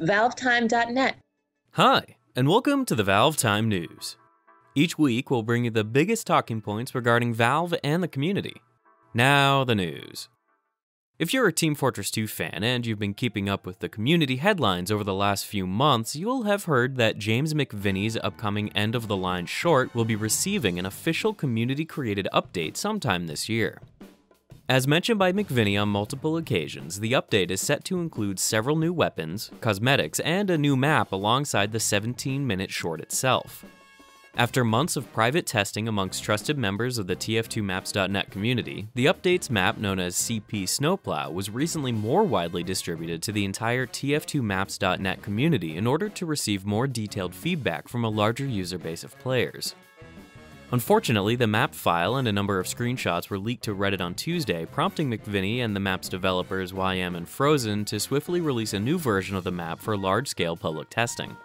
ValveTime.net. Hi, and welcome to the ValveTime News. Each week, we'll bring you the biggest talking points regarding Valve and the community. Now, the news. If you're a Team Fortress 2 fan and you've been keeping up with the community headlines over the last few months, you'll have heard that James McVinney's upcoming end-of-the-line short will be receiving an official community-created update sometime this year. As mentioned by McVinney on multiple occasions, the update is set to include several new weapons, cosmetics, and a new map alongside the 17-minute short itself. After months of private testing amongst trusted members of the TF2Maps.net community, the update's map known as CP Snowplow was recently more widely distributed to the entire TF2Maps.net community in order to receive more detailed feedback from a larger user base of players. Unfortunately, the map file and a number of screenshots were leaked to Reddit on Tuesday, prompting McVinney and the map's developers YM and Frozen to swiftly release a new version of the map for large-scale public testing.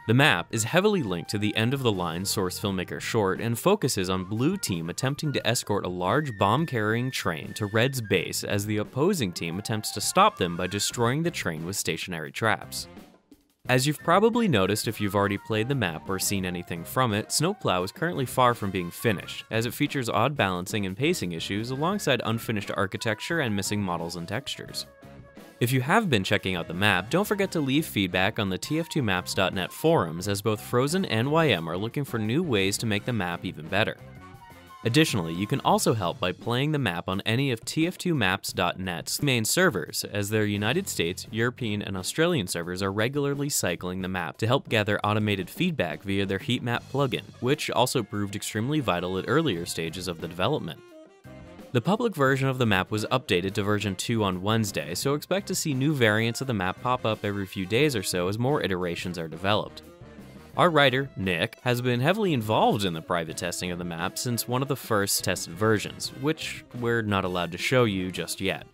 The map is heavily linked to the end-of-the-line Source Filmmaker short and focuses on Blue Team attempting to escort a large bomb-carrying train to Red's base as the opposing team attempts to stop them by destroying the train with stationary traps. As you've probably noticed if you've already played the map or seen anything from it, Snowplow is currently far from being finished, as it features odd balancing and pacing issues alongside unfinished architecture and missing models and textures. If you have been checking out the map, don't forget to leave feedback on the TF2Maps.net forums, as both Frozen and YM are looking for new ways to make the map even better. Additionally, you can also help by playing the map on any of TF2Maps.net's main servers, as their United States, European, and Australian servers are regularly cycling the map to help gather automated feedback via their heat map plugin, which also proved extremely vital at earlier stages of the development. The public version of the map was updated to version 2 on Wednesday, so expect to see new variants of the map pop up every few days or so as more iterations are developed. Our writer, Nick, has been heavily involved in the private testing of the map since one of the first tested versions, which we're not allowed to show you just yet.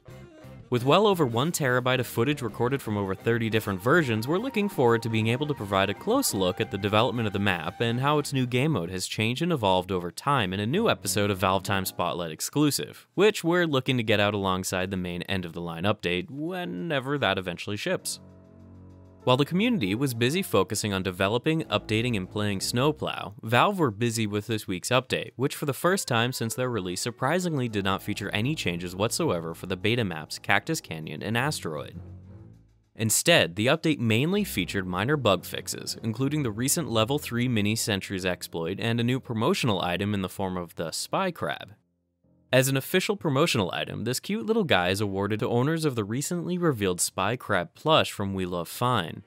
With well over 1 terabyte of footage recorded from over 30 different versions, we're looking forward to being able to provide a close look at the development of the map and how its new game mode has changed and evolved over time in a new episode of ValveTime Spotlight exclusive, which we're looking to get out alongside the main end-of-the-line update whenever that eventually ships. While the community was busy focusing on developing, updating, and playing Snowplow, Valve were busy with this week's update, which for the first time since their release surprisingly did not feature any changes whatsoever for the beta maps Cactus Canyon and Asteroid. Instead, the update mainly featured minor bug fixes, including the recent Level 3 Mini Sentries exploit and a new promotional item in the form of the Spycrab. As an official promotional item, this cute little guy is awarded to owners of the recently revealed Spycrab plush from We Love Fine.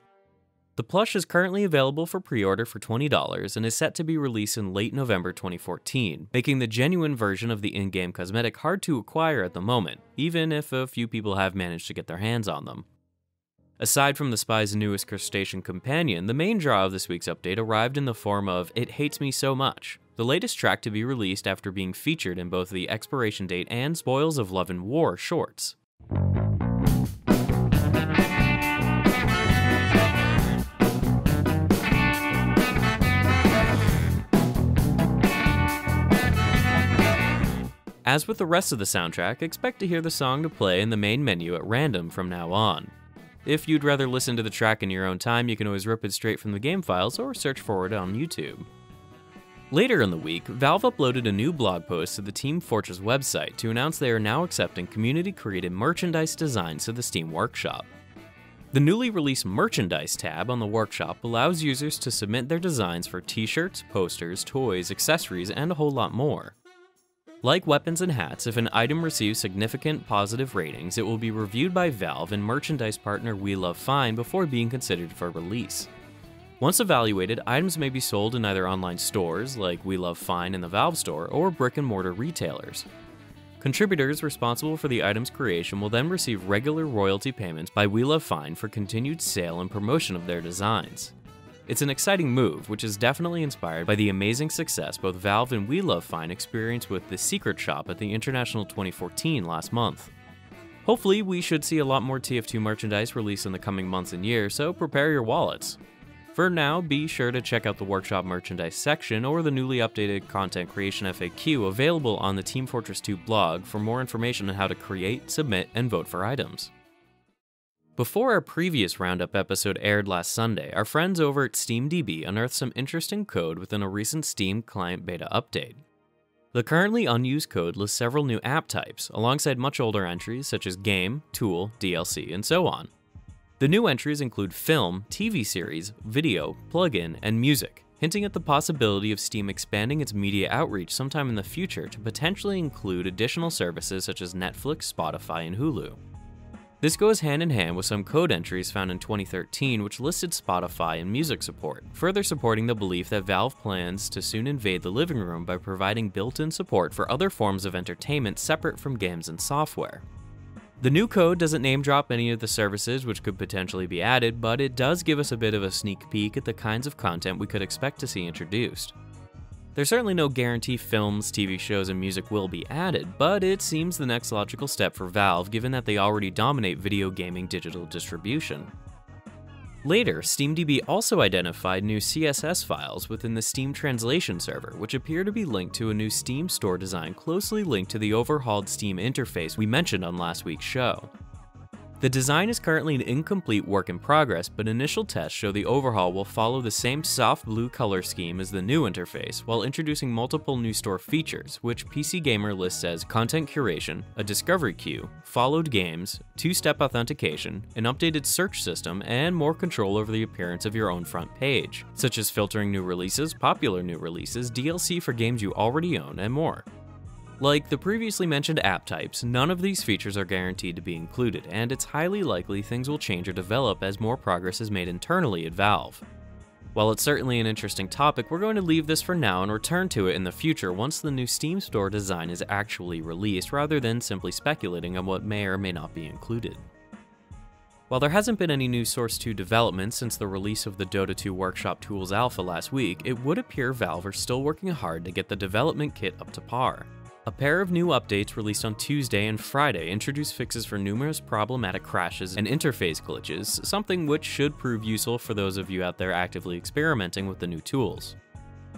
The plush is currently available for pre-order for $20 and is set to be released in late November 2014, making the genuine version of the in-game cosmetic hard to acquire at the moment, even if a few people have managed to get their hands on them. Aside from the Spy's newest crustacean companion, the main draw of this week's update arrived in the form of It Hates Me So Much, the latest track to be released after being featured in both the Expiration Date and Spoils of Love and War shorts. As with the rest of the soundtrack, expect to hear the song to play in the main menu at random from now on. If you'd rather listen to the track in your own time, you can always rip it straight from the game files or search for it on YouTube. Later in the week, Valve uploaded a new blog post to the Team Fortress website to announce they are now accepting community-created merchandise designs to the Steam Workshop. The newly released Merchandise tab on the Workshop allows users to submit their designs for t-shirts, posters, toys, accessories, and a whole lot more. Like weapons and hats, if an item receives significant positive ratings, it will be reviewed by Valve and merchandise partner We Love Fine before being considered for release. Once evaluated, items may be sold in either online stores, like We Love Fine in the Valve Store, or brick-and-mortar retailers. Contributors responsible for the item's creation will then receive regular royalty payments by We Love Fine for continued sale and promotion of their designs. It's an exciting move, which is definitely inspired by the amazing success both Valve and We Love Fine experienced with The Secret Shop at the International 2014 last month. Hopefully, we should see a lot more TF2 merchandise released in the coming months and years, so prepare your wallets. For now, be sure to check out the Workshop merchandise section or the newly updated content creation FAQ available on the Team Fortress 2 blog for more information on how to create, submit, and vote for items. Before our previous Roundup episode aired last Sunday, our friends over at SteamDB unearthed some interesting code within a recent Steam client beta update. The currently unused code lists several new app types, alongside much older entries such as game, tool, DLC, and so on. The new entries include film, TV series, video, plugin, and music, hinting at the possibility of Steam expanding its media outreach sometime in the future to potentially include additional services such as Netflix, Spotify, and Hulu. This goes hand in hand with some code entries found in 2013 which listed Spotify and music support, further supporting the belief that Valve plans to soon invade the living room by providing built-in support for other forms of entertainment separate from games and software. The new code doesn't name drop any of the services which could potentially be added, but it does give us a bit of a sneak peek at the kinds of content we could expect to see introduced. There's certainly no guarantee films, TV shows, and music will be added, but it seems the next logical step for Valve given that they already dominate video gaming digital distribution. Later, SteamDB also identified new CSS files within the Steam translation server, which appear to be linked to a new Steam store design closely linked to the overhauled Steam interface we mentioned on last week's show. The design is currently an incomplete work in progress, but initial tests show the overhaul will follow the same soft blue color scheme as the new interface, while introducing multiple new store features, which PC Gamer lists as content curation, a discovery queue, followed games, two-step authentication, an updated search system, and more control over the appearance of your own front page, such as filtering new releases, popular new releases, DLC for games you already own, and more. Like the previously mentioned app types, none of these features are guaranteed to be included, and it's highly likely things will change or develop as more progress is made internally at Valve. While it's certainly an interesting topic, we're going to leave this for now and return to it in the future once the new Steam Store design is actually released, rather than simply speculating on what may or may not be included. While there hasn't been any new Source 2 development since the release of the Dota 2 Workshop Tools Alpha last week, it would appear Valve are still working hard to get the development kit up to par. A pair of new updates released on Tuesday and Friday introduce fixes for numerous problematic crashes and interface glitches, something which should prove useful for those of you out there actively experimenting with the new tools.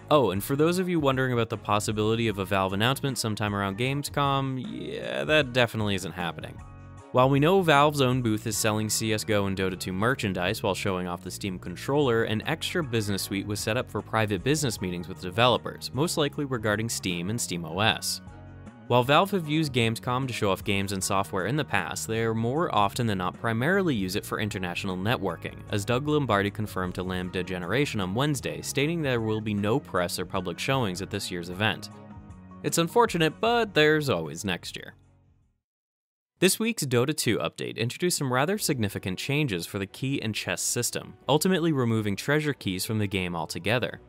Oh, and for those of you wondering about the possibility of a Valve announcement sometime around Gamescom, yeah, that definitely isn't happening. While we know Valve's own booth is selling CSGO and Dota 2 merchandise while showing off the Steam controller, an extra business suite was set up for private business meetings with developers, most likely regarding Steam and SteamOS. While Valve have used Gamescom to show off games and software in the past, they are more often than not primarily use it for international networking, as Doug Lombardi confirmed to Lambda Generation on Wednesday, stating there will be no press or public showings at this year's event. It's unfortunate, but there's always next year. This week's Dota 2 update introduced some rather significant changes for the key and chest system, ultimately removing treasure keys from the game altogether.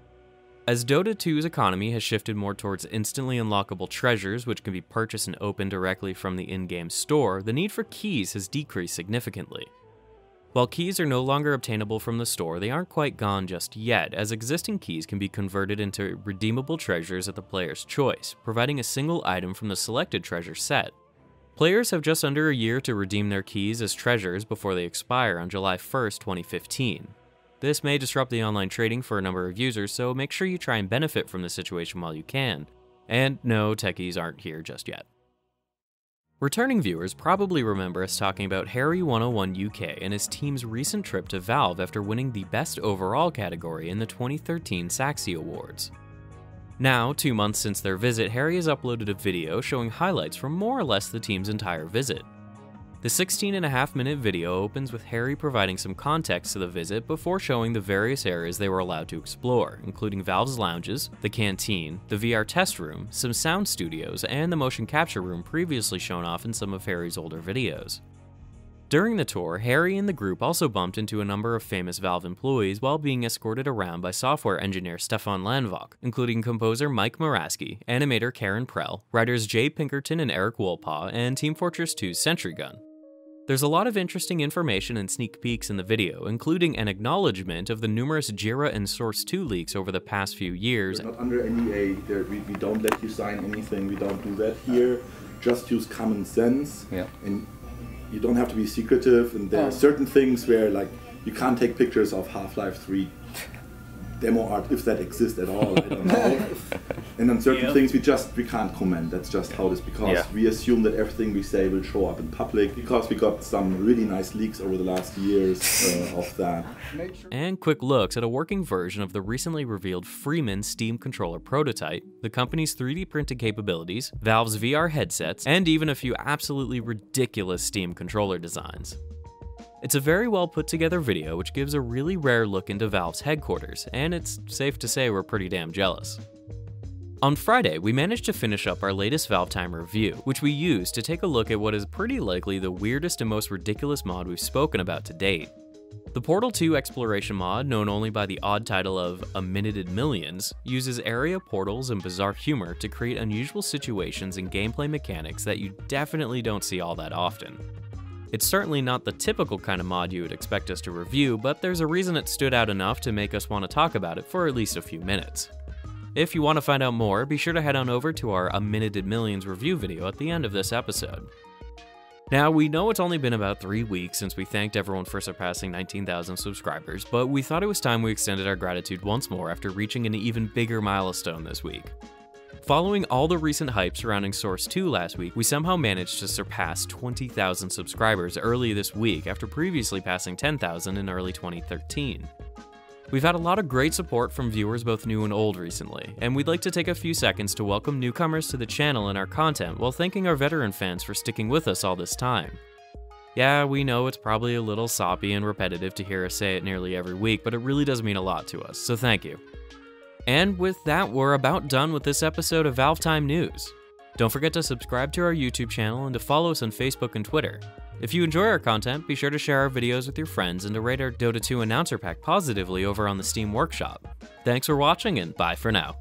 As Dota 2's economy has shifted more towards instantly unlockable treasures which can be purchased and opened directly from the in-game store, the need for keys has decreased significantly. While keys are no longer obtainable from the store, they aren't quite gone just yet, as existing keys can be converted into redeemable treasures at the player's choice, providing a single item from the selected treasure set. Players have just under a year to redeem their keys as treasures before they expire on July 1st, 2015. This may disrupt the online trading for a number of users, so make sure you try and benefit from the situation while you can. And no, techies aren't here just yet. Returning viewers probably remember us talking about Harry101 UK and his team's recent trip to Valve after winning the Best Overall category in the 2013 Saxy Awards. Now, 2 months since their visit, Harry has uploaded a video showing highlights from more or less the team's entire visit. The 16.5-minute video opens with Harry providing some context to the visit before showing the various areas they were allowed to explore, including Valve's lounges, the canteen, the VR test room, some sound studios, and the motion capture room previously shown off in some of Harry's older videos. During the tour, Harry and the group also bumped into a number of famous Valve employees while being escorted around by software engineer Stefan Landvok, including composer Mike Moraski, animator Karen Prell, writers Jay Pinkerton and Eric Wolpaw, and Team Fortress 2's Sentry Gun. There's a lot of interesting information and sneak peeks in the video, including an acknowledgement of the numerous Jira and Source 2 leaks over the past few years. We're not under NDA, we don't let you sign anything, we don't do that here, just use common sense. Yeah. And you don't have to be secretive, and there are certain things where like you can't take pictures of Half-Life 3 demo art, if that exists at all, I don't know. And on certain things we can't comment. That's just how it is, because we assume that everything we say will show up in public, because we got some really nice leaks over the last years of that. And quick looks at a working version of the recently revealed Freeman Steam controller prototype, the company's 3D printing capabilities, Valve's VR headsets, and even a few absolutely ridiculous Steam controller designs. It's a very well put together video which gives a really rare look into Valve's headquarters, and it's safe to say we're pretty damn jealous. On Friday, we managed to finish up our latest ValveTime review, which we used to take a look at what is pretty likely the weirdest and most ridiculous mod we've spoken about to date. The Portal 2 exploration mod, known only by the odd title of A Minute in Millions, uses area portals and bizarre humor to create unusual situations and gameplay mechanics that you definitely don't see all that often. It's certainly not the typical kind of mod you would expect us to review, but there's a reason it stood out enough to make us want to talk about it for at least a few minutes. If you want to find out more, be sure to head on over to our A Minute in Millions review video at the end of this episode. Now, we know it's only been about 3 weeks since we thanked everyone for surpassing 19,000 subscribers, but we thought it was time we extended our gratitude once more after reaching an even bigger milestone this week. Following all the recent hype surrounding Source 2 last week, we somehow managed to surpass 20,000 subscribers early this week after previously passing 10,000 in early 2013. We've had a lot of great support from viewers both new and old recently, and we'd like to take a few seconds to welcome newcomers to the channel and our content while thanking our veteran fans for sticking with us all this time. Yeah, we know it's probably a little soppy and repetitive to hear us say it nearly every week, but it really does mean a lot to us, so thank you. And with that, we're about done with this episode of ValveTime News. Don't forget to subscribe to our YouTube channel and to follow us on Facebook and Twitter. If you enjoy our content, be sure to share our videos with your friends and to rate our Dota 2 announcer pack positively over on the Steam Workshop. Thanks for watching, and bye for now.